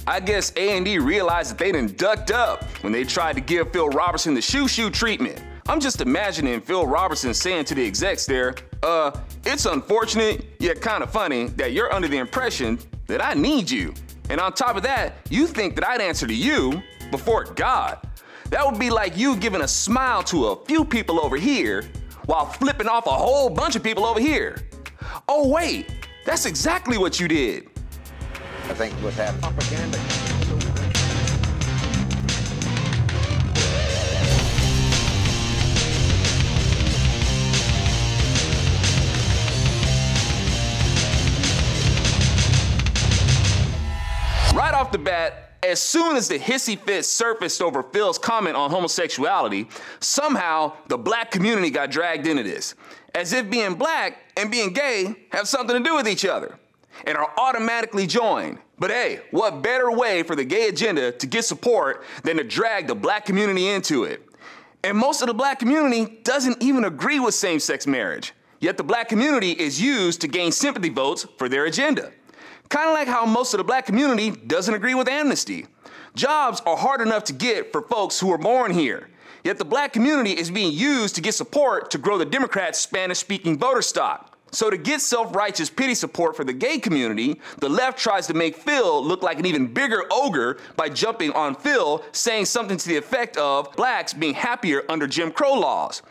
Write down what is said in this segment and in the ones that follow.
I guess A&D realized that they done ducked up when they tried to give Phil Robertson the shoo-shoo treatment. I'm just imagining Phil Robertson saying to the execs there, it's unfortunate, yet kind of funny that you're under the impression that I need you. And on top of that, you think that I'd answer to you before God. That would be like you giving a smile to a few people over here while flipping off a whole bunch of people over here. Oh wait, that's exactly what you did. I think what happened. Propaganda. Right off the bat, as soon as the hissy fit surfaced over Phil's comment on homosexuality, somehow the black community got dragged into this, as if being black and being gay have something to do with each other, and are automatically joined. But hey, what better way for the gay agenda to get support than to drag the black community into it? And most of the black community doesn't even agree with same-sex marriage, yet the black community is used to gain sympathy votes for their agenda. Kind of like how most of the black community doesn't agree with amnesty. Jobs are hard enough to get for folks who are born here, yet the black community is being used to get support to grow the Democrats' Spanish-speaking voter stock. So to get self-righteous pity support for the gay community, the left tries to make Phil look like an even bigger ogre by jumping on Phil, saying something to the effect of blacks being happier under Jim Crow laws.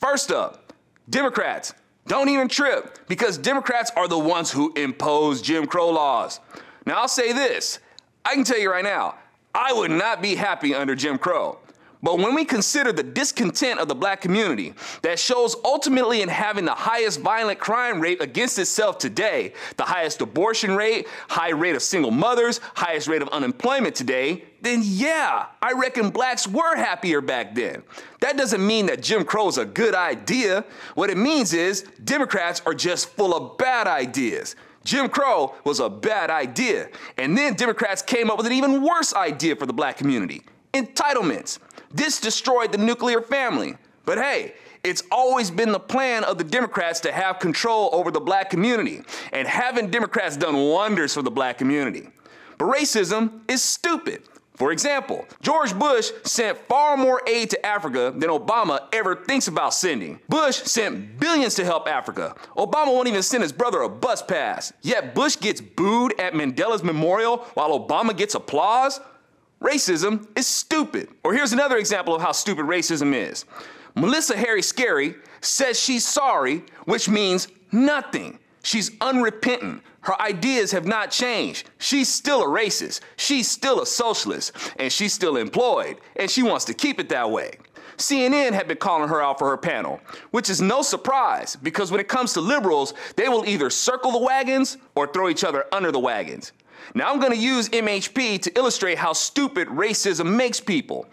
First up, Democrats. Don't even trip, because Democrats are the ones who impose Jim Crow laws. Now I'll say this, I can tell you right now, I would not be happy under Jim Crow. But when we consider the discontent of the black community that shows ultimately in having the highest violent crime rate against itself today, the highest abortion rate, high rate of single mothers, highest rate of unemployment today, then yeah, I reckon blacks were happier back then. That doesn't mean that Jim Crow is a good idea. What it means is Democrats are just full of bad ideas. Jim Crow was a bad idea. And then Democrats came up with an even worse idea for the black community. Entitlements. This destroyed the nuclear family. But hey, it's always been the plan of the Democrats to have control over the black community, and haven't Democrats done wonders for the black community? But racism is stupid. For example, George Bush sent far more aid to Africa than Obama ever thinks about sending. Bush sent billions to help Africa. Obama won't even send his brother a bus pass. Yet Bush gets booed at Mandela's memorial while Obama gets applause? Racism is stupid. Or here's another example of how stupid racism is. Mellisa Harris Perry says she's sorry, which means nothing. She's unrepentant. Her ideas have not changed. She's still a racist. She's still a socialist. And she's still employed. And she wants to keep it that way. CNN had been calling her out for her panel, which is no surprise, because when it comes to liberals, they will either circle the wagons or throw each other under the wagons. Now I'm going to use MHP to illustrate how stupid racism makes people.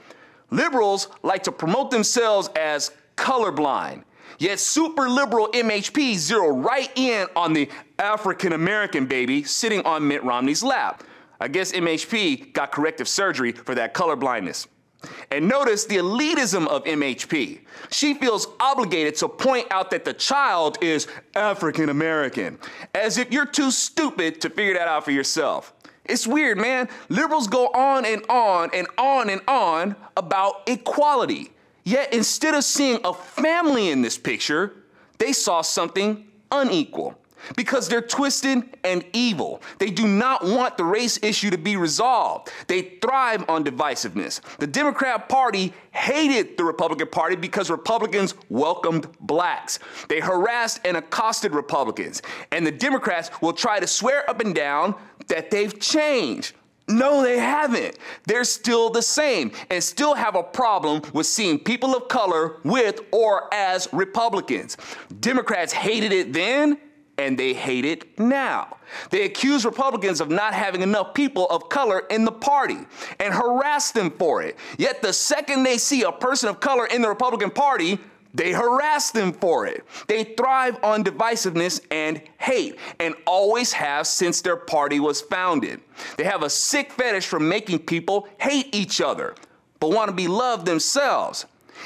Liberals like to promote themselves as colorblind, yet super liberal MHP zero right in on the African American baby sitting on Mitt Romney's lap. I guess MHP got corrective surgery for that colorblindness. And notice the elitism of MHP. She feels obligated to point out that the child is African American, as if you're too stupid to figure that out for yourself. It's weird, man. Liberals go on and on and on and on about equality. Yet instead of seeing a family in this picture, they saw something unequal. Because they're twisted and evil. They do not want the race issue to be resolved. They thrive on divisiveness. The Democrat Party hated the Republican Party because Republicans welcomed blacks. They harassed and accosted Republicans. And the Democrats will try to swear up and down that they've changed. No, they haven't. They're still the same and still have a problem with seeing people of color with or as Republicans. Democrats hated it then, and they hate it now. They accuse Republicans of not having enough people of color in the party and harass them for it. Yet the second they see a person of color in the Republican Party, they harass them for it. They thrive on divisiveness and hate, and always have since their party was founded. They have a sick fetish for making people hate each other, but want to be loved themselves.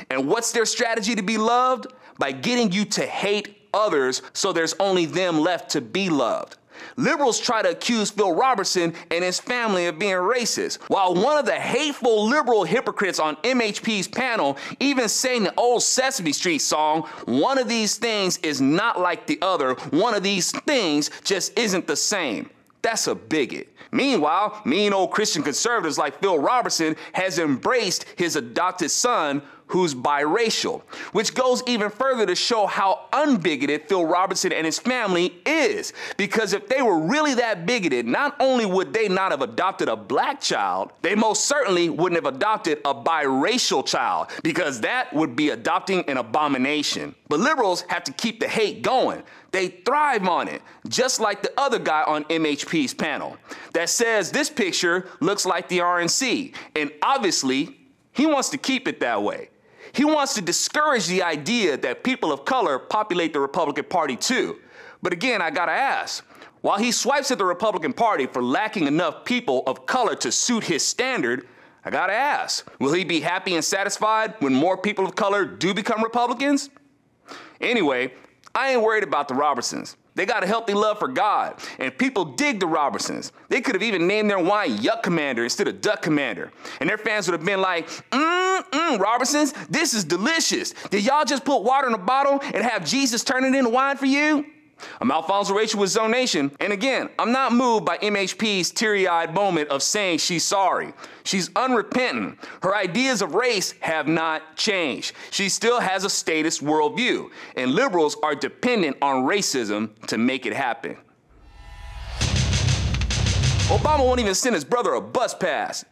And what's their strategy to be loved? By getting you to hate others so there's only them left to be loved. Liberals try to accuse Phil Robertson and his family of being racist, while one of the hateful liberal hypocrites on MHP's panel even sang the old Sesame Street song, "One of these things is not like the other, one of these things just isn't the same." That's a bigot. Meanwhile, mean old Christian conservatives like Phil Robertson has embraced his adopted son, who's biracial, which goes even further to show how unbigoted Phil Robertson and his family is. Because if they were really that bigoted, not only would they not have adopted a black child, they most certainly wouldn't have adopted a biracial child, because that would be adopting an abomination. But liberals have to keep the hate going. They thrive on it, just like the other guy on MHP's panel that says this picture looks like the RNC, and obviously he wants to keep it that way. He wants to discourage the idea that people of color populate the Republican Party too. But again, I gotta ask, while he swipes at the Republican Party for lacking enough people of color to suit his standard, I gotta ask, will he be happy and satisfied when more people of color do become Republicans? Anyway, I ain't worried about the Robertsons. They got a healthy love for God, and people dig the Robertsons. They could have even named their wine Yuck Commander instead of Duck Commander. And their fans would have been like, Robertsons, this is delicious. Did y'all just put water in a bottle and have Jesus turn it into wine for you? I'm Alfonso Rachel with ZoNation, and again, I'm not moved by MHP's teary-eyed moment of saying she's sorry. She's unrepentant. Her ideas of race have not changed. She still has a statist worldview, and liberals are dependent on racism to make it happen. Obama won't even send his brother a bus pass.